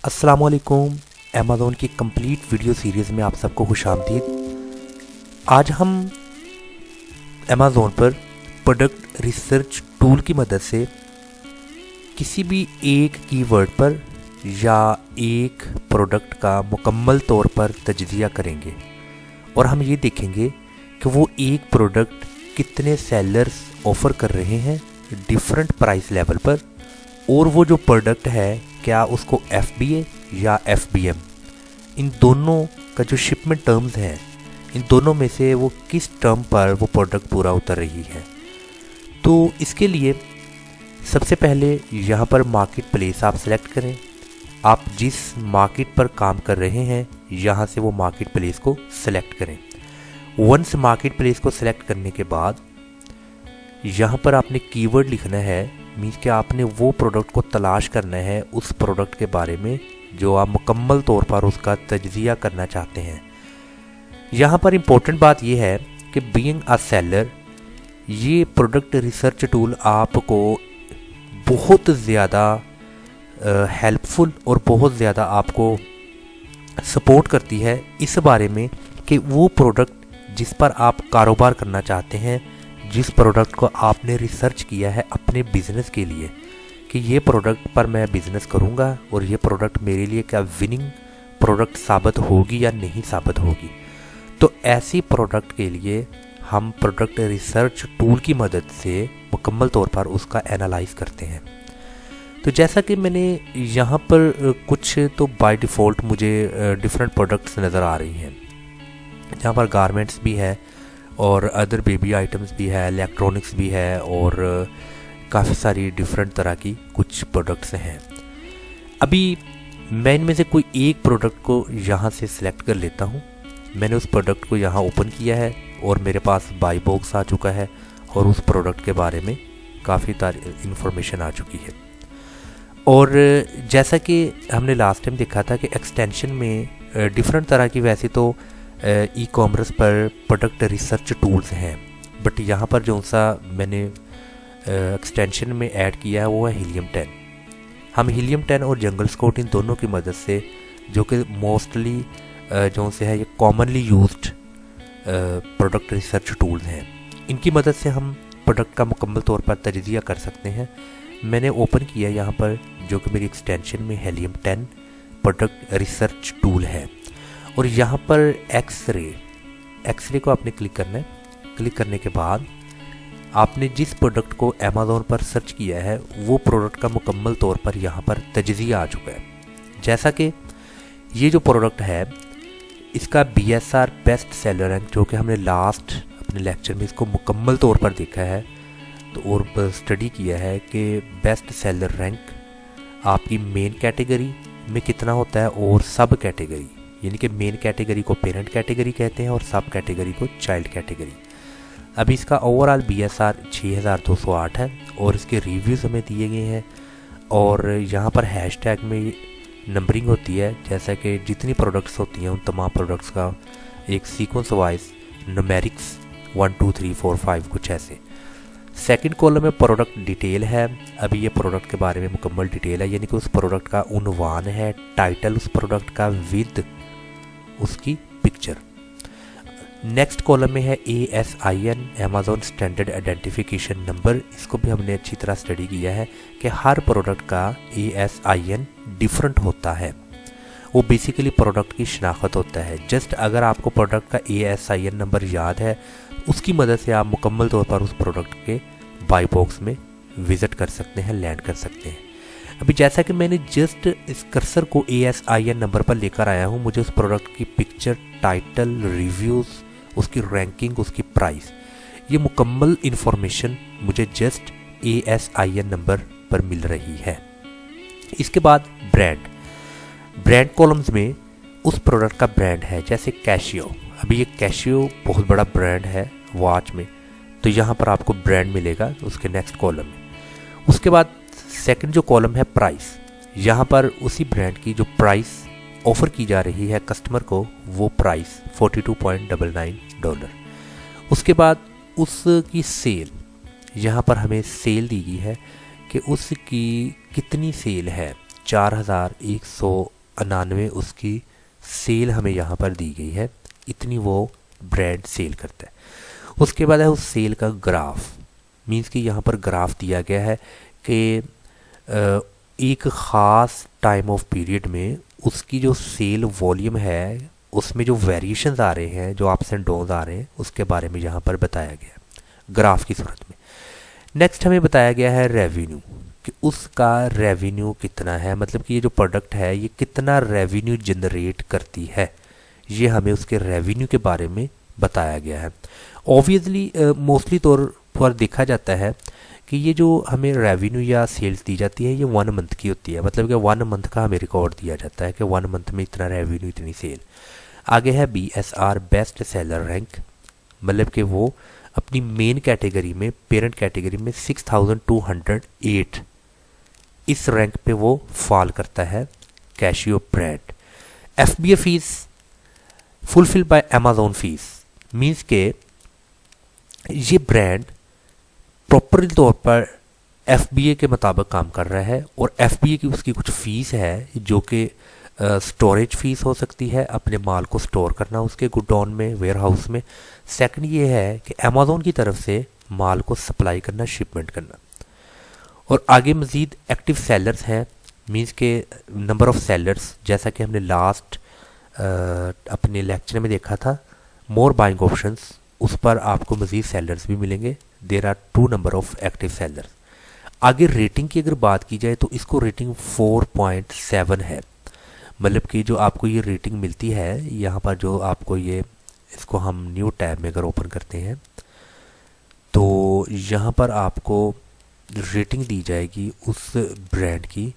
अस्सलामुअलैकुम। अमेज़ॉन की complete video series में आप सबको खुशामदीद। आज हम अमेज़ॉन पर प्रोडक्ट रिसर्च टूल की मदद से किसी भी एक कीवर्ड पर या एक प्रोडक्ट का मुकम्मल तौर पर तज्ज़िया करेंगे और हम ये देखेंगे कि वो एक प्रोडक्ट कितने सेलर्स ऑफ़र कर रहे हैं डिफरेंट प्राइस लेवल पर, और वो जो प्रोडक्ट है क्या उसको FBA या FBM इन दोनों का जो शिपमेंट टर्म्स हैं, इन दोनों में से वो किस टर्म पर वो प्रोडक्ट पूरा उतर रही है। तो इसके लिए सबसे पहले यहाँ पर मार्केट प्लेस आप सेलेक्ट करें। आप जिस मार्केट पर काम कर रहे हैं यहाँ से वो मार्केट प्लेस को सेलेक्ट करें। वंस मार्केट प्लेस को सेलेक्ट करने के बाद यहाँ पर आपने कीवर्ड लिखना है, मीन्स कि आपने वो प्रोडक्ट को तलाश करना है उस प्रोडक्ट के बारे में जो आप मुकम्मल तौर पर उसका तज्ज़िया करना चाहते हैं। यहाँ पर इम्पोर्टेंट बात यह है कि बीइंग अ सेलर ये प्रोडक्ट रिसर्च टूल आपको बहुत ज़्यादा हेल्पफुल और बहुत ज़्यादा आपको सपोर्ट करती है इस बारे में कि वो प्रोडक्ट जिस पर आप कारोबार करना चाहते हैं, जिस प्रोडक्ट को आपने रिसर्च किया है अपने बिज़नेस के लिए कि ये प्रोडक्ट पर मैं बिज़नेस करूँगा और ये प्रोडक्ट मेरे लिए क्या विनिंग प्रोडक्ट साबित होगी या नहीं साबित होगी, तो ऐसी प्रोडक्ट के लिए हम प्रोडक्ट रिसर्च टूल की मदद से मुकम्मल तौर पर उसका एनालाइज करते हैं। तो जैसा कि मैंने यहाँ पर कुछ तो बाय डिफ़ॉल्ट मुझे डिफरेंट प्रोडक्ट्स नज़र आ रही हैं। यहाँ पर गारमेंट्स भी है और अदर बेबी आइटम्स भी है, इलेक्ट्रॉनिक्स भी है और काफ़ी सारी डिफरेंट तरह की कुछ प्रोडक्ट्स हैं। अभी मैं इनमें से कोई एक प्रोडक्ट को यहाँ से सिलेक्ट कर लेता हूँ। मैंने उस प्रोडक्ट को यहाँ ओपन किया है और मेरे पास बाय बॉक्स आ चुका है और उस प्रोडक्ट के बारे में काफ़ी इन्फॉर्मेशन आ चुकी है। और जैसा कि हमने लास्ट टाइम देखा था कि एक्सटेंशन में डिफरेंट तरह की वैसे तो ई कॉमर्स पर प्रोडक्ट रिसर्च टूल्स हैं, बट यहाँ पर जो सा मैंने एक्सटेंशन में ऐड किया है वो है हीलियम 10। हम हीलियम 10 और जंगल स्काउट इन दोनों की मदद से, जो कि मोस्टली जो से है ये commonly used product research tools हैं, इनकी मदद से हम प्रोडक्ट का मुकम्मल तौर पर तज्ज़िया कर सकते हैं। मैंने ओपन किया यहाँ पर जो कि मेरी एक्सटेंशन में हीलियम 10 प्रोडक्ट रिसर्च टूल है और यहाँ पर एक्सरे को आपने क्लिक करना है। क्लिक करने के बाद आपने जिस प्रोडक्ट को अमेज़ॉन पर सर्च किया है वो प्रोडक्ट का मुकम्मल तौर पर यहाँ पर तज्ज़िया आ चुका है। जैसा कि ये जो प्रोडक्ट है इसका BSR बेस्ट सेलर रैंक, जो कि हमने लास्ट अपने लेक्चर में इसको मुकम्मल तौर पर देखा है तो और स्टडी किया है कि बेस्ट सेलर रैंक आपकी मेन कैटेगरी में कितना होता है और सब कैटेगरी, यानी कि मेन कैटेगरी को पेरेंट कैटेगरी कहते हैं और सब कैटेगरी को चाइल्ड कैटेगरी। अभी इसका ओवरऑल BSR 6208 है और इसके रिव्यूज़ हमें दिए गए हैं और यहाँ पर हैशटैग में नंबरिंग होती है, जैसा कि जितनी प्रोडक्ट्स होती हैं उन तमाम प्रोडक्ट्स का एक सीक्वेंस वाइज न्यूमेरिक्स 1 2 3 4 5 कुछ ऐसे। सेकंड कॉलम में प्रोडक्ट डिटेल है। अभी ये प्रोडक्ट के बारे में मुकम्मल डिटेल है, यानी कि उस प्रोडक्ट का उन्वान है, टाइटल उस प्रोडक्ट का विद उसकी पिक्चर। नेक्स्ट कॉलम में है ASIN Amazon standard identification number. इसको भी हमने अच्छी तरह स्टडी किया है कि हर प्रोडक्ट का ASIN डिफरेंट होता है। वो बेसिकली प्रोडक्ट की शनाख्त होता है। जस्ट अगर आपको प्रोडक्ट का ASIN नंबर याद है उसकी मदद से आप मुकम्मल तौर पर उस प्रोडक्ट के बाय बॉक्स में विज़िट कर सकते हैं, लैंड कर सकते हैं। अभी जैसा कि मैंने जस्ट इस कर्सर को ASIN नंबर पर लेकर आया हूँ, मुझे उस प्रोडक्ट की पिक्चर, टाइटल, रिव्यूज़, उसकी रैंकिंग, उसकी प्राइस, ये मुकम्मल इन्फॉर्मेशन मुझे जस्ट ASIN नंबर पर मिल रही है। इसके बाद ब्रांड कॉलम्स में उस प्रोडक्ट का ब्रांड है, जैसे कैशियो। अभी ये कैशियो बहुत बड़ा ब्रांड है वॉच में, तो यहाँ पर आपको ब्रांड मिलेगा उसके नेक्स्ट कॉलम में। उसके बाद सेकंड जो कॉलम है प्राइस, यहाँ पर उसी ब्रांड की जो प्राइस ऑफ़र की जा रही है कस्टमर को वो प्राइस $42.99। उसके बाद उसकी सेल, यहाँ पर हमें सेल दी गई है कि उसकी कितनी सेल है, 4199 उसकी सेल हमें यहाँ पर दी गई है, इतनी वो ब्रांड सेल करता है। उसके बाद है उस सेल का ग्राफ, मींस कि यहाँ पर ग्राफ दिया गया है कि एक ख़ास टाइम ऑफ पीरियड में उसकी जो सेल वॉल्यूम है उसमें जो वेरिएशंस आ रहे हैं, जो अप्स एंड डाउन्स आ रहे हैं, उसके बारे में यहाँ पर बताया गया है ग्राफ की सूरत में। नेक्स्ट हमें बताया गया है रेवेन्यू, कि उसका रेवेन्यू कितना है, मतलब कि ये जो प्रोडक्ट है ये कितना रेवेन्यू जनरेट करती है, ये हमें उसके रेवेन्यू के बारे में बताया गया है। ऑब्वियसली मोस्टली तौर पर देखा जाता है कि ये जो हमें रेवेन्यू या सेल्स दी जाती है ये 1 मंथ की होती है, मतलब कि 1 मंथ का हमें रिकॉर्ड दिया जाता है कि 1 मंथ में इतना रेवेन्यू, इतनी सेल। आगे है BSR बेस्ट सेलर रैंक, मतलब कि वो अपनी मेन कैटेगरी में, पेरेंट कैटेगरी में 6208 इस रैंक पे वो फॉल करता है cashew brand. FBA fees fulfil bye Amazon fees, means के ये ब्रांड प्रॉपर तौर पर FBA के मुताबिक काम कर रहा है, और FBA की उसकी कुछ फ़ीस है जो कि स्टोरेज फ़ीस हो सकती है, अपने माल को स्टोर करना उसके गुडाउन में, वेयर हाउस में। सेकंड ये है कि अमेज़न की तरफ से माल को सप्लाई करना, शिपमेंट करना। और आगे मज़ीद एक्टिव सेलर्स हैं, मींस के नंबर ऑफ़ सेलर्स, जैसा कि हमने लास्ट अपने लेक्चर में देखा था मोर बाइंग ऑप्शंस, उस पर आपको मज़ीद सेलर्स भी मिलेंगे। There are 2 number of active sellers. आगे रेटिंग की अगर बात की जाए तो इसको रेटिंग 4.7 है, मतलब कि जो आपको ये रेटिंग मिलती है यहाँ पर, जो आपको ये, इसको हम न्यू टैब में अगर ओपन करते हैं तो यहाँ पर आपको रेटिंग दी जाएगी उस ब्रांड की।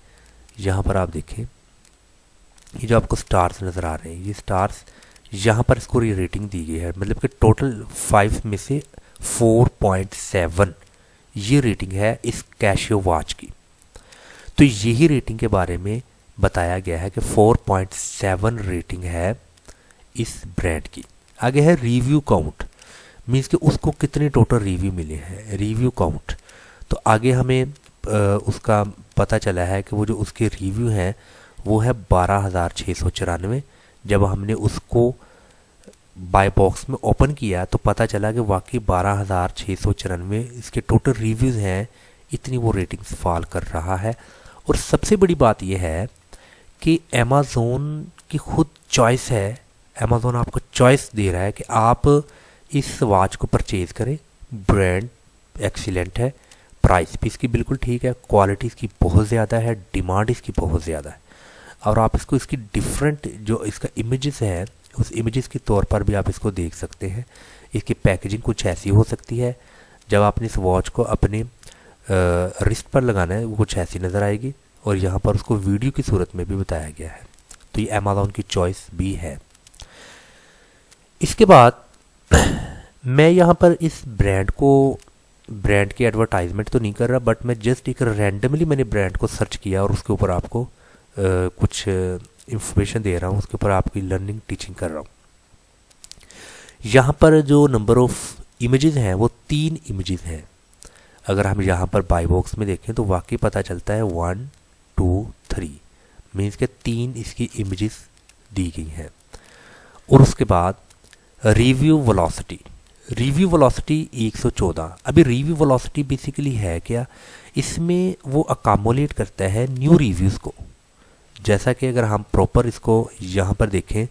यहाँ पर आप देखें ये जो आपको स्टार्स नज़र आ रहे हैं, ये स्टार्स यहाँ पर इसको रेटिंग दी गई है, मतलब कि टोटल 5 में से 4.7 ये रेटिंग है इस कैशियो वॉच की। तो यही रेटिंग के बारे में बताया गया है कि 4.7 रेटिंग है इस ब्रांड की। आगे है रिव्यू काउंट, मीन्स कि उसको कितने टोटल रिव्यू मिले हैं, रिव्यू काउंट। तो आगे हमें उसका पता चला है कि वो जो उसके रिव्यू हैं वो है 12,694। जब हमने उसको बाय बॉक्स में ओपन किया तो पता चला कि वाकई 12,694 इसके टोटल रिव्यूज़ हैं, इतनी वो रेटिंग्स फॉल कर रहा है। और सबसे बड़ी बात यह है कि अमेज़न की खुद चॉइस है, अमेज़न आपको चॉइस दे रहा है कि आप इस वॉच को परचेज़ करें, ब्रांड एक्सीलेंट है, प्राइस भी इसकी बिल्कुल ठीक है, क्वालिटी इसकी बहुत ज़्यादा है, डिमांड इसकी बहुत ज़्यादा है। और आप इसको इसकी डिफरेंट जो इसका इमेजेस है उस इमेजेस के तौर पर भी आप इसको देख सकते हैं। इसकी पैकेजिंग कुछ ऐसी हो सकती है, जब आपने इस वॉच को अपने रिस्ट पर लगाना है वो कुछ ऐसी नज़र आएगी, और यहाँ पर उसको वीडियो की सूरत में भी बताया गया है। तो ये अमेज़न की चॉइस भी है। इसके बाद मैं यहाँ पर इस ब्रांड की एडवर्टाइजमेंट तो नहीं कर रहा, बट मैं जस्ट एक रैंडमली मैंने ब्रांड को सर्च किया और उसके ऊपर आपको कुछ इंफॉर्मेशन दे रहा हूँ, उसके ऊपर आपकी लर्निंग टीचिंग कर रहा हूँ। यहाँ पर जो नंबर ऑफ़ इमेजेस हैं वो 3 इमेजेस हैं। अगर हम यहाँ पर बाय बॉक्स में देखें तो वाकई पता चलता है 1 2 3 मीन्स के 3 इसकी इमेजेस दी गई हैं। और उसके बाद रिव्यू वेलोसिटी 114। अभी रिव्यू वेलोसिटी बेसिकली है क्या, इसमें वो अकामोलेट करता है न्यू रिव्यूज़ को। जैसा कि अगर हम प्रॉपर इसको यहाँ पर देखें,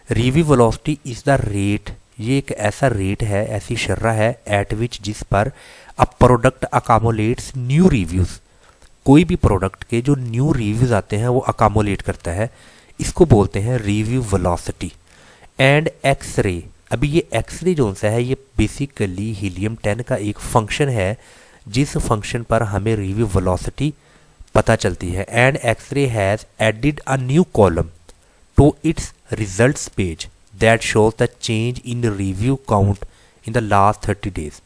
review velocity is the rate, ये एक ऐसा रेट है, ऐसी शर्रा है एट विच जिस पर अ प्रोडक्ट अकामोलेट्स न्यू रिव्यूज़। कोई भी प्रोडक्ट के जो न्यू रिव्यूज़ आते हैं वो अकामोलेट करता है, इसको बोलते हैं रिव्यू वेलोसिटी। एंड एक्सरे, अभी ये एक्सरे जो सा है ये बेसिकली हीलियम 10 का एक फंक्शन है, जिस फंक्शन पर हमें रिव्यू वेलोसिटी पता चलती है। And Xray has added a new column to its results page that shows the change in review count in the last 30 days.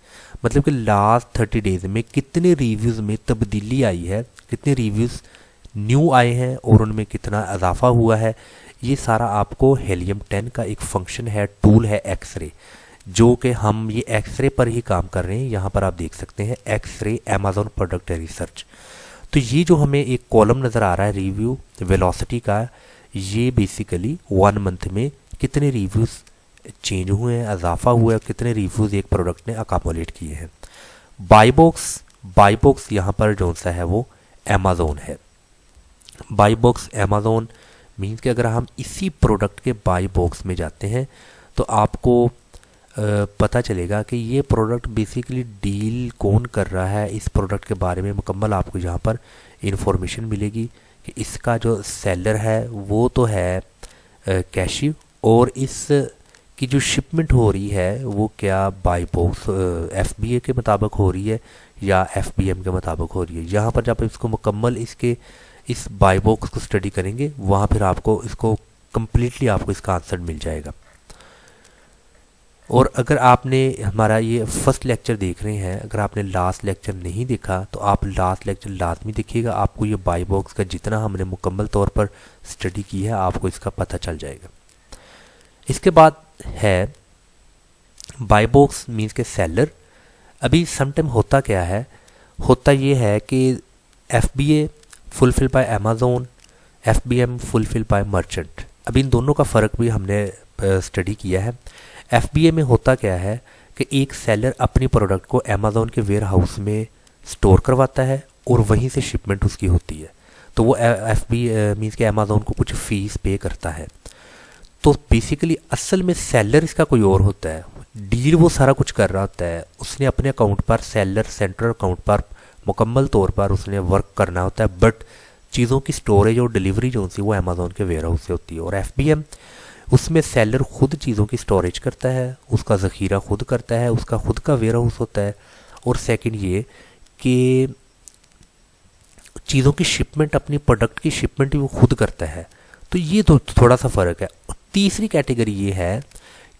मतलब कि लास्ट 30 डेज में कितने रिव्यूज़ में तब्दीली आई है, कितने रिव्यूज़ न्यू आए हैं और उनमें कितना इजाफा हुआ है, ये सारा आपको हीलियम 10 का एक फंक्शन है, टूल है एक्सरे, जो कि हम ये एक्सरे पर ही काम कर रहे हैं। यहाँ पर आप देख सकते हैं एक्सरे अमेज़न प्रोडक्ट रिसर्च। तो ये जो हमें एक कॉलम नज़र आ रहा है रिव्यू वेलोसिटी का, ये बेसिकली 1 मंथ में कितने रिव्यूज़ चेंज हुए हैं, इजाफा हुआ है, कितने रिव्यूज़ एक प्रोडक्ट ने अकामोलेट किए हैं। बाई बॉक्स यहाँ पर जो सा है वो अमेज़ोन है। बाई बॉक्स अमेज़ोन मीन्स कि अगर हम इसी प्रोडक्ट के बाई बॉक्स में जाते हैं तो आपको पता चलेगा कि ये प्रोडक्ट बेसिकली डील कौन कर रहा है, इस प्रोडक्ट के बारे में मुकम्मल आपको यहाँ पर इंफॉर्मेशन मिलेगी कि इसका जो सेलर है वो तो है कैशिव, और इस की जो शिपमेंट हो रही है वो क्या बाई बॉक्स FBA के मुताबिक हो रही है या FBM के मुताबिक हो रही है। यहाँ पर जब इसको मुकम्मल इस बाई बॉक्स को स्टडी करेंगे वहाँ फिर आपको इसको कम्प्लीटली आपको इसका आंसर मिल जाएगा। और अगर आपने हमारा ये फर्स्ट लेक्चर देख रहे हैं, अगर आपने लास्ट लेक्चर नहीं देखा तो आप लास्ट लेक्चर लाजमी देखिएगा, आपको ये बाई बॉक्स का जितना हमने मुकम्मल तौर पर स्टडी की है आपको इसका पता चल जाएगा। इसके बाद है बाई बॉक्स मीन्स के सेलर। अभी समटाइम होता क्या है, होता ये है कि FBA fulfil bye Amazon, FBM fulfil bye merchant. अभी इन दोनों का फ़र्क भी हमने स्टडी किया है। FBA में होता क्या है कि एक सेलर अपनी प्रोडक्ट को अमेज़ोन के वेयर हाउस में स्टोर करवाता है और वहीं से शिपमेंट उसकी होती है, तो वो FBA मीन्स कि अमेज़ोन को कुछ फ़ीस पे करता है। तो बेसिकली असल में सेलर इसका कोई और होता है, डील वो सारा कुछ कर रहा होता है, उसने अपने अकाउंट पर सेलर सेंट्रल अकाउंट पर मुकम्मल तौर पर उसने वर्क करना होता है, बट चीज़ों की स्टोरेज और डिलीवरी जो सी वो अमेज़ोन के वेयर हाउस से होती है। और FBM उसमें सेलर खुद चीज़ों की स्टोरेज करता है, उसका ज़ख़ीरा खुद करता है, उसका खुद का वेयर हाउस होता है। और सेकंड ये कि चीज़ों की शिपमेंट, अपनी प्रोडक्ट की शिपमेंट भी वो खुद करता है। तो ये तो थोड़ा सा फ़र्क है। तीसरी कैटेगरी ये है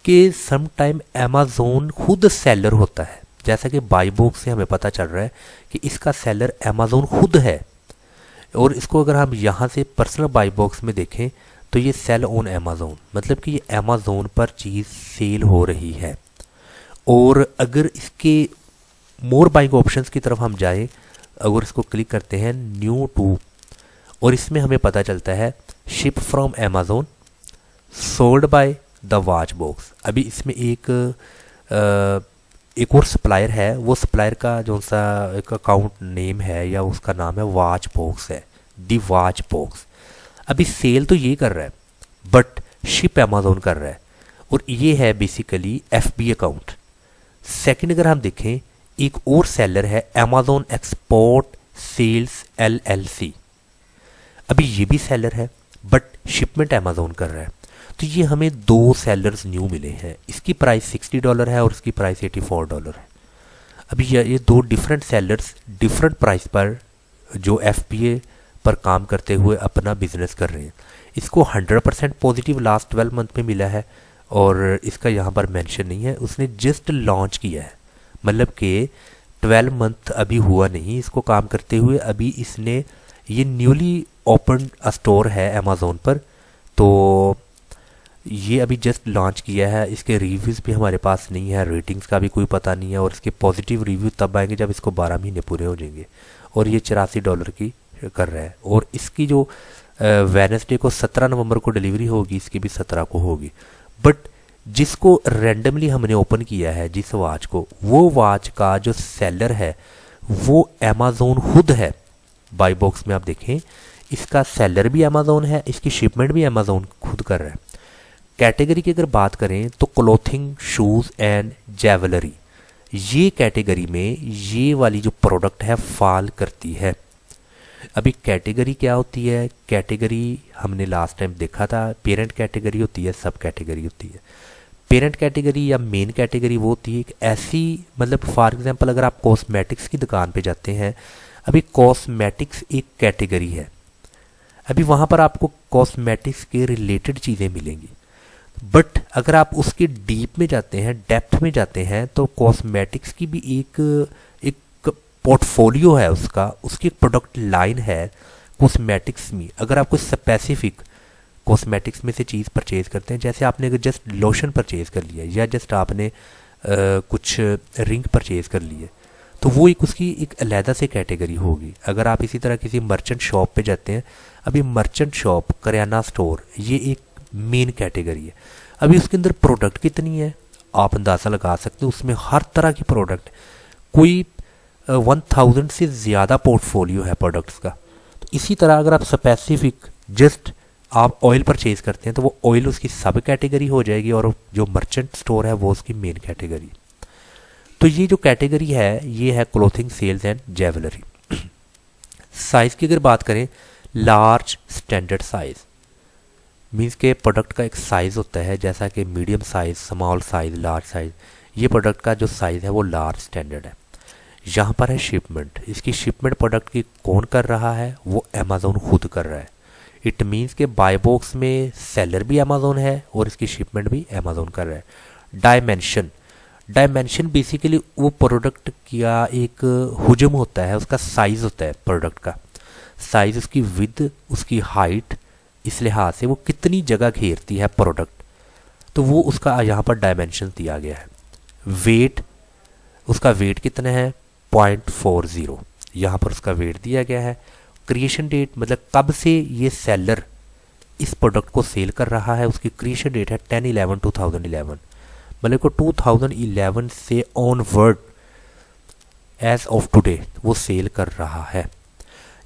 कि सम टाइम अमेज़ोन खुद सेलर होता है, जैसा कि बाई बॉक्स से हमें पता चल रहा है कि इसका सेलर अमेज़ोन खुद है। और इसको अगर हम यहाँ से पर्सनल बाई बॉक्स में देखें तो ये सेल ऑन अमेज़ोन, मतलब कि ये अमेज़ोन पर चीज़ सेल हो रही है। और अगर इसके मोर बाइंग ऑप्शंस की तरफ हम जाएं, अगर इसको क्लिक करते हैं न्यू टू, और इसमें हमें पता चलता है ship from Amazon sold by the watch box. अभी इसमें एक और सप्लायर है, वो सप्लायर का जो सा एक अकाउंट नेम है या उसका नाम है वॉच बॉक्स है, दी वॉच बॉक्स। अभी सेल तो ये कर रहा है बट शिप अमेज़ोन कर रहा है, और ये है बेसिकली FBA अकाउंट। सेकंड अगर हम देखें, एक और सेलर है अमेज़ोन एक्सपोर्ट सेल्स LLC। अभी ये भी सेलर है बट शिपमेंट अमेज़ोन कर रहा है। तो ये हमें 2 सेलर्स न्यू मिले हैं, इसकी प्राइस $60 है और इसकी प्राइस $84 है। अभी ये 2 डिफरेंट सेलर्स डिफरेंट प्राइस पर जो FBA पर काम करते हुए अपना बिजनेस कर रहे हैं। इसको 100% पॉजिटिव लास्ट 12 मंथ में मिला है और इसका यहाँ पर मेंशन नहीं है, उसने जस्ट लॉन्च किया है, मतलब कि 12 मंथ अभी हुआ नहीं इसको काम करते हुए। अभी इसने ये न्यूली ओपन स्टोर है अमेज़ोन पर, तो ये अभी जस्ट लॉन्च किया है। इसके रिव्यूज़ भी हमारे पास नहीं है, रेटिंग्स का भी कोई पता नहीं है, और इसके पॉजिटिव रिव्यू तब आएंगे जब इसको 12 महीने पूरे हो जाएंगे। और ये $84 की कर रहा है, और इसकी जो वेडनेसडे को 17 नवंबर को डिलीवरी होगी, इसकी भी 17 को होगी। बट जिसको रैंडमली हमने ओपन किया है जिस वॉच को, वो वॉच का जो सेलर है वो अमेज़ोन खुद है। बाई बॉक्स में आप देखें, इसका सेलर भी अमेज़ोन है, इसकी शिपमेंट भी अमेज़ोन खुद कर रहा है। कैटेगरी की अगर बात करें तो क्लोथिंग, शूज़ एंड ज्वेलरी, ये कैटेगरी में ये वाली जो प्रोडक्ट है फॉल करती है। अभी कैटेगरी क्या होती है, कैटेगरी हमने लास्ट टाइम देखा था, पेरेंट कैटेगरी होती है, सब कैटेगरी होती है। पेरेंट कैटेगरी या मेन कैटेगरी वो होती है एक ऐसी, मतलब फॉर एग्जांपल अगर आप कॉस्मेटिक्स की दुकान पे जाते हैं, अभी कॉस्मेटिक्स एक कैटेगरी है, अभी वहाँ पर आपको कॉस्मेटिक्स के रिलेटेड चीज़ें मिलेंगी। बट अगर आप उसके डीप में जाते हैं, डेप्थ में जाते हैं, तो कॉस्मेटिक्स की भी एक पोर्टफोलियो है उसकी एक प्रोडक्ट लाइन है कॉस्मेटिक्स में। अगर आप कोई स्पेसिफिक कॉस्मेटिक्स में से चीज़ परचेज़ करते हैं, जैसे आपने अगर जस्ट लोशन परचेज़ कर लिया या जस्ट आपने कुछ रिंग परचेज़ कर लिए, तो वो एक उसकी एक अलहदा से कैटेगरी होगी। अगर आप इसी तरह किसी मर्चेंट शॉप पे जाते हैं, अभी मर्चेंट शॉप, करियाना स्टोर, ये एक मेन कैटेगरी है। अभी उसके अंदर प्रोडक्ट कितनी है आप अंदाज़ा लगा सकते हो, उसमें हर तरह की प्रोडक्ट, कोई 1000 से ज़्यादा पोर्टफोलियो है प्रोडक्ट्स का। तो इसी तरह अगर आप स्पेसिफिक जस्ट आप ऑयल परचेज करते हैं तो वो ऑयल उसकी सब कैटेगरी हो जाएगी और जो मर्चेंट स्टोर है वो उसकी मेन कैटेगरी। तो ये जो कैटेगरी है ये है clothing sales and jewellery. Size की अगर बात करें, लार्ज स्टैंडर्ड साइज़ मीन्स के प्रोडक्ट का एक साइज़ होता है, जैसा कि medium size, small size, large size. ये प्रोडक्ट का जो साइज़ है वो लार्ज स्टैंडर्ड है। यहाँ पर है शिपमेंट। इसकी शिपमेंट प्रोडक्ट की कौन कर रहा है? वो अमेज़ोन खुद कर रहा है। इट मीन्स के बाय बॉक्स में सेलर भी अमेज़ोन है और इसकी शिपमेंट भी अमेज़ोन कर रहा है। डायमेंशन बेसिकली वो प्रोडक्ट का एक हुजम होता है, उसका साइज़ होता है प्रोडक्ट का साइज़, उसकी विद, उसकी हाइट, इस लिहाज से वो कितनी जगह घेरती है प्रोडक्ट, तो वो उसका यहाँ पर डायमेंशन दिया गया है। वेट, उसका वेट कितना है? 0.40, यहाँ पर उसका वेट दिया गया है। क्रिएशन डेट मतलब कब से ये सेलर इस प्रोडक्ट को सेल कर रहा है, उसकी क्रिएशन डेट है 10/11/2011, मतलब को 2011 से ऑनवर्ड एज ऑफ टुडे वो सेल कर रहा है।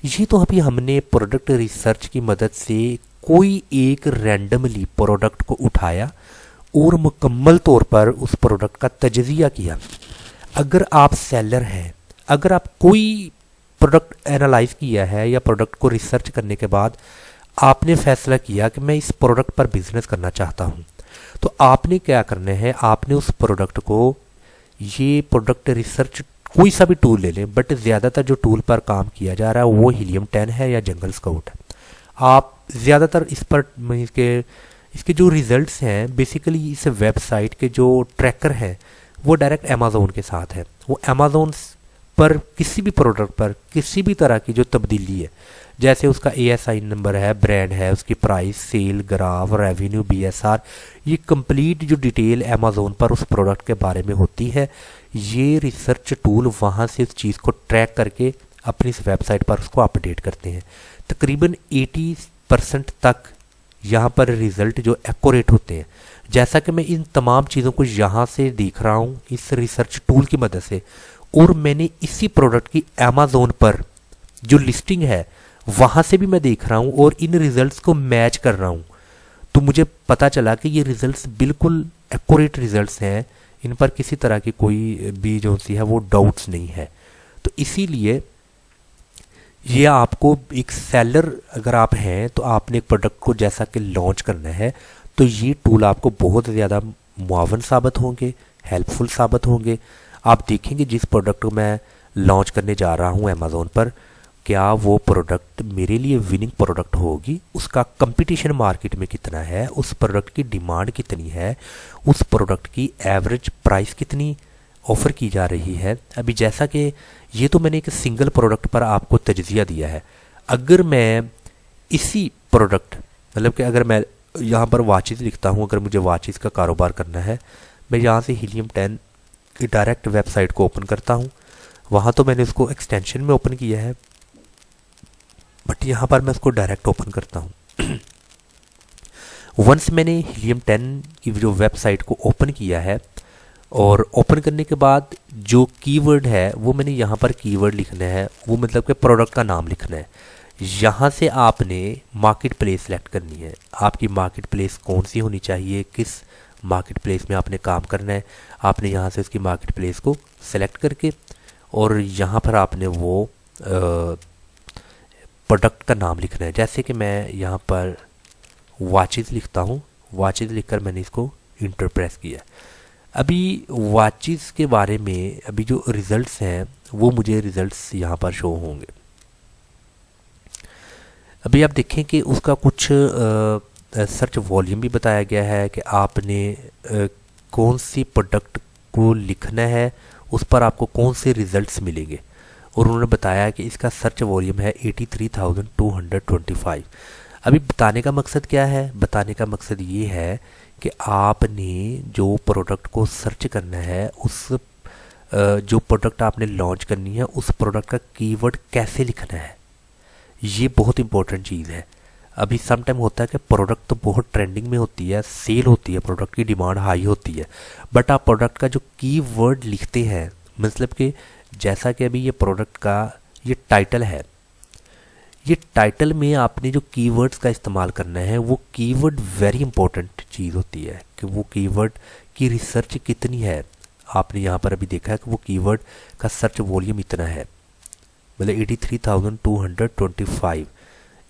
ये तो अभी हमने प्रोडक्ट रिसर्च की मदद से कोई एक रैंडमली प्रोडक्ट को उठाया और मुकम्मल तौर पर उस प्रोडक्ट का तजज़िया किया। अगर आप सेलर हैं, अगर आप कोई प्रोडक्ट एनालाइज किया है या प्रोडक्ट को रिसर्च करने के बाद आपने फैसला किया कि मैं इस प्रोडक्ट पर बिजनेस करना चाहता हूँ, तो आपने क्या करना है? आपने उस प्रोडक्ट को, ये प्रोडक्ट रिसर्च कोई सा भी टूल ले लें, बट ज़्यादातर जो टूल पर काम किया जा रहा है वो हीलियम 10 है या जंगल स्काउट है। आप ज़्यादातर इस पर इसके जो रिजल्ट्स हैं बेसिकली इस वेबसाइट के जो ट्रैकर हैं वो डायरेक्ट अमेज़ोन के साथ है। वो अमेज़ोन पर किसी भी प्रोडक्ट पर किसी भी तरह की जो तब्दीली है, जैसे उसका ASI नंबर है, ब्रांड है, उसकी price, sale graph, revenue, BSR, ये कंप्लीट जो डिटेल अमेज़ोन पर उस प्रोडक्ट के बारे में होती है, ये रिसर्च टूल वहाँ से उस चीज़ को ट्रैक करके अपनी इस वेबसाइट पर उसको अपडेट करते हैं। तकरीबन 80% तक यहाँ पर रिज़ल्ट जो एक्यूरेट होते हैं। जैसा कि मैं इन तमाम चीज़ों को यहाँ से देख रहा हूँ इस रिसर्च टूल की मदद से, और मैंने इसी प्रोडक्ट की अमेज़ोन पर जो लिस्टिंग है वहाँ से भी मैं देख रहा हूँ और इन रिज़ल्ट्स को मैच कर रहा हूँ, तो मुझे पता चला कि ये रिज़ल्ट्स बिल्कुल एक्यूरेट रिज़ल्ट्स हैं। इन पर किसी तरह की कोई भी जो सी है वो डाउट्स नहीं है। तो इसीलिए ये आपको एक सेलर अगर आप हैं तो आपने एक प्रोडक्ट को जैसा कि लॉन्च करना है, तो ये टूल आपको बहुत ज़्यादा मुआवन साबित होंगे, हेल्पफुल साबित होंगे। आप देखेंगे जिस प्रोडक्ट को मैं लॉन्च करने जा रहा हूँ अमेज़ोन पर, क्या वो प्रोडक्ट मेरे लिए विनिंग प्रोडक्ट होगी, उसका कंपटीशन मार्केट में कितना है, उस प्रोडक्ट की डिमांड कितनी है, उस प्रोडक्ट की एवरेज प्राइस कितनी ऑफ़र की जा रही है। अभी जैसा कि ये तो मैंने एक सिंगल प्रोडक्ट पर आपको तजज़िया दिया है। अगर मैं इसी प्रोडक्ट मतलब कि अगर मैं यहाँ पर वॉचेस लिखता हूँ, अगर मुझे वॉचेस का कारोबार करना है, मैं यहाँ से हीलियम 10 की डायरेक्ट वेबसाइट को ओपन करता हूँ। वहाँ तो मैंने उसको एक्सटेंशन में ओपन किया है, बट यहाँ पर मैं उसको डायरेक्ट ओपन करता हूँ। वंस मैंने हीलियम 10 की जो वेबसाइट को ओपन किया है और ओपन करने के बाद जो कीवर्ड है वो मैंने यहाँ पर कीवर्ड लिखना है, वो मतलब कि प्रोडक्ट का नाम लिखना है। यहाँ से आपने मार्केट प्लेस सेलेक्ट करनी है। आपकी मार्केट प्लेस कौन सी होनी चाहिए, किस मार्केट प्लेस में आपने काम करना है, आपने यहाँ से उसकी मार्केट प्लेस को सेलेक्ट करके और यहाँ पर आपने वो प्रोडक्ट का नाम लिखना है। जैसे कि मैं यहाँ पर वॉचेस लिखता हूँ, वॉचेस लिखकर मैंने इसको इंटर प्रेस किया। अभी वॉचेस के बारे में अभी जो रिज़ल्ट्स हैं वो मुझे रिज़ल्ट्स यहाँ पर शो होंगे। अभी आप देखें कि उसका कुछ सर्च वॉल्यूम भी बताया गया है कि आपने कौन सी प्रोडक्ट को लिखना है, उस पर आपको कौन से रिज़ल्ट्स मिलेंगे, और उन्होंने बताया कि इसका सर्च वॉल्यूम है 83,225। अभी बताने का मकसद क्या है? बताने का मकसद ये है कि आपने जो प्रोडक्ट को सर्च करना है उस जो प्रोडक्ट आपने लॉन्च करनी है उस प्रोडक्ट का कीवर्ड कैसे लिखना है, ये बहुत इंपॉर्टेंट चीज़ है। अभी सम टाइम होता है कि प्रोडक्ट तो बहुत ट्रेंडिंग में होती है, सेल होती है, प्रोडक्ट की डिमांड हाई होती है, बट आप प्रोडक्ट का जो कीवर्ड लिखते हैं, मतलब कि जैसा कि अभी ये प्रोडक्ट का ये टाइटल है, ये टाइटल में आपने जो कीवर्ड्स का इस्तेमाल करना है वो कीवर्ड वेरी इंपॉर्टेंट चीज़ होती है कि वो कीवर्ड की रिसर्च कितनी है। आपने यहाँ पर अभी देखा है कि वो कीवर्ड का सर्च वॉल्यूम इतना है, मतलब 83,225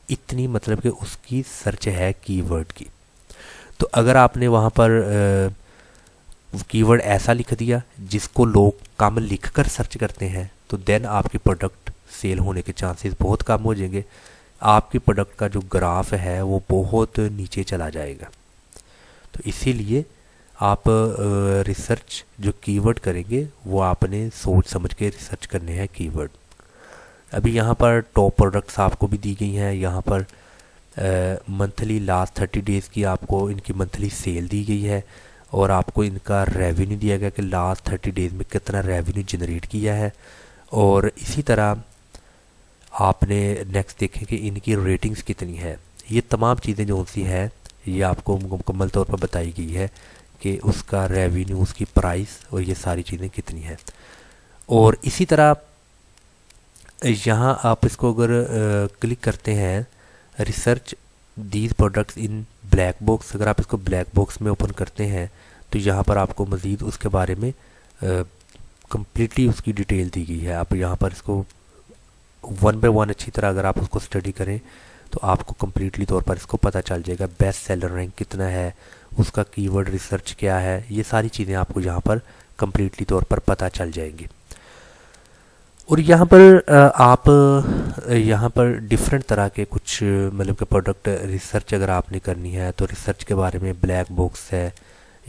इतनी, मतलब कि उसकी सर्च है कीवर्ड की। तो अगर आपने वहाँ पर कीवर्ड ऐसा लिख दिया जिसको लोग कम लिख कर सर्च करते हैं, तो देन आपकी प्रोडक्ट सेल होने के चांसेस बहुत कम हो जाएंगे। आपकी प्रोडक्ट का जो ग्राफ है वो बहुत नीचे चला जाएगा। तो इसीलिए आप रिसर्च जो कीवर्ड करेंगे वो आपने सोच समझ के रिसर्च करने हैं कीवर्ड। अभी यहाँ पर टॉप प्रोडक्ट्स आपको भी दी गई हैं, यहाँ पर मंथली लास्ट 30 डेज़ की आपको इनकी मंथली सेल दी गई है और आपको इनका रेवेन्यू दिया गया कि लास्ट 30 डेज़ में कितना रेवेन्यू जनरेट किया है। और इसी तरह आपने नेक्स्ट देखें कि इनकी रेटिंग्स कितनी है। ये तमाम चीज़ें जो सी हैं ये आपको मुकम्मल तौर पर बताई गई है कि उसका रेवेन्यू, उसकी प्राइस और ये सारी चीज़ें कितनी हैं। और इसी तरह यहाँ आप इसको अगर क्लिक करते हैं research these products in black box, अगर आप इसको ब्लैक बॉक्स में ओपन करते हैं तो यहाँ पर आपको मज़ीद उसके बारे में कम्प्लीटली उसकी डिटेल दी गई है। आप यहाँ पर इसको 1 बाय 1 अच्छी तरह अगर आप उसको स्टडी करें तो आपको कम्प्लीटली तौर पर इसको पता चल जाएगा। बेस्ट सेलर रैंक कितना है, उसका कीवर्ड रिसर्च क्या है, ये सारी चीज़ें आपको यहाँ पर कम्प्लीटली तौर पर पता चल जाएंगी। और यहाँ पर आप यहाँ पर डिफरेंट तरह के कुछ मतलब कि प्रोडक्ट रिसर्च अगर आपने करनी है तो रिसर्च के बारे में ब्लैक बॉक्स है,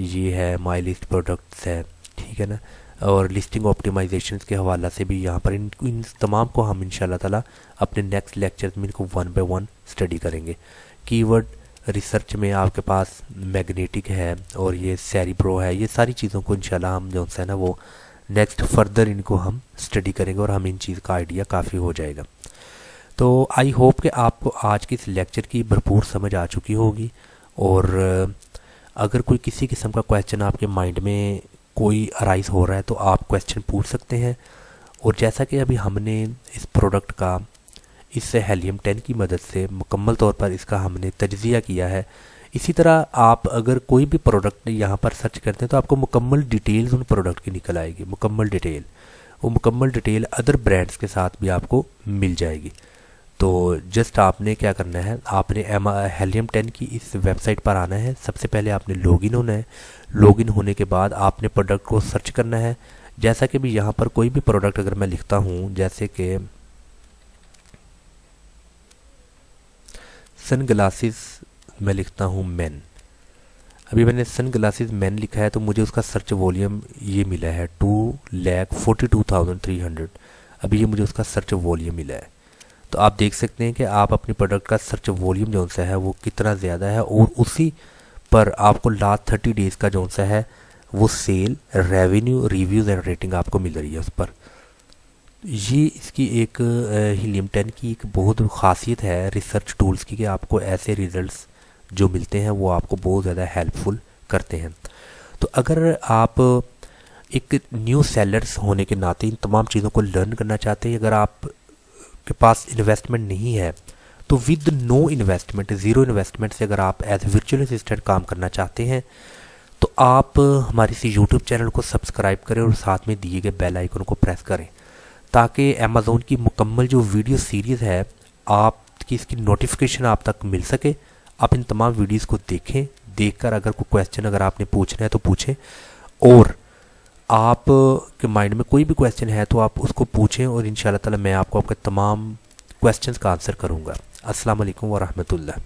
ये है माई लिस्ट प्रोडक्ट्स है, ठीक है ना। और लिस्टिंग ऑप्टिमाइजेशन के हवाला से भी यहाँ पर इन तमाम को हम इंशाल्लाह ताला अपने नेक्स्ट लेक्चर में इनको 1 बाय 1 स्टडी करेंगे। कीवर्ड रिसर्च में आपके पास मैग्नेटिक है और ये सेरिब्रो है, ये सारी चीज़ों को इंशाल्लाह हम जो है ना वो नेक्स्ट फर्दर इनको हम स्टडी करेंगे और हमें इन चीज़ का आइडिया काफ़ी हो जाएगा। तो आई होप कि आपको आज के इस लेक्चर की भरपूर समझ आ चुकी होगी। और अगर कोई किसी किस्म का क्वेश्चन आपके माइंड में कोई अराइज हो रहा है तो आप क्वेश्चन पूछ सकते हैं। और जैसा कि अभी हमने इस प्रोडक्ट का इस हेलियम 10 की मदद से मुकम्मल तौर पर इसका हमने तज्ज़िया किया है, इसी तरह आप अगर कोई भी प्रोडक्ट यहाँ पर सर्च करते हैं तो आपको मुकम्मल डिटेल्स उन प्रोडक्ट की निकल आएगी, मुकम्मल डिटेल। वो मुकम्मल डिटेल अदर ब्रांड्स के साथ भी आपको मिल जाएगी। तो जस्ट आपने क्या करना है, आपने हेलियम 10 की इस वेबसाइट पर आना है। सबसे पहले आपने लॉगिन होना है। लॉगिन होने के बाद आपने प्रोडक्ट को सर्च करना है। जैसा कि भी यहाँ पर कोई भी प्रोडक्ट अगर मैं लिखता हूँ, जैसे कि सन ग्लासेस मैं लिखता हूँ मैन, अभी मैंने सन ग्लासेस मैन लिखा है तो मुझे उसका सर्च वॉल्यूम ये मिला है 2,42,300। अभी ये मुझे उसका सर्च वॉल्यूम मिला है। तो आप देख सकते हैं कि आप अपनी प्रोडक्ट का सर्च वॉल्यूम जो सा है वो कितना ज़्यादा है और उसी पर आपको लास्ट 30 डेज़ का जो सा है वो sale, revenue, reviews and rating आपको मिल रही है उस पर। ये इसकी एक हीलियम 10 की एक बहुत ख़ासियत है रिसर्च टूल्स की कि आपको ऐसे रिजल्ट्स जो मिलते हैं वो आपको बहुत ज़्यादा हेल्पफुल करते हैं। तो अगर आप एक न्यू सेलर्स होने के नाते इन तमाम चीज़ों को लर्न करना चाहते हैं, अगर आप के पास इन्वेस्टमेंट नहीं है तो with no investment, zero investment से अगर आप एज वर्चुअल असिस्टेंट काम करना चाहते हैं तो आप हमारे इस यूट्यूब चैनल को सब्सक्राइब करें और साथ में दिए गए बेल आइकन को प्रेस करें ताकि अमेज़ॉन की मुकम्मल जो वीडियो सीरीज़ है आपकी इसकी नोटिफिकेशन आप तक मिल सके। आप इन तमाम वीडियोस को देखें, देखकर अगर कोई क्वेश्चन अगर आपने पूछना है तो पूछें, और आप के माइंड में कोई भी क्वेश्चन है तो आप उसको पूछें और इंशाल्लाह ताला मैं आपको आपके तमाम क्वेश्चंस का आंसर करूँगा। अस्सलाम वालेकुम व रहमतुल्लाह।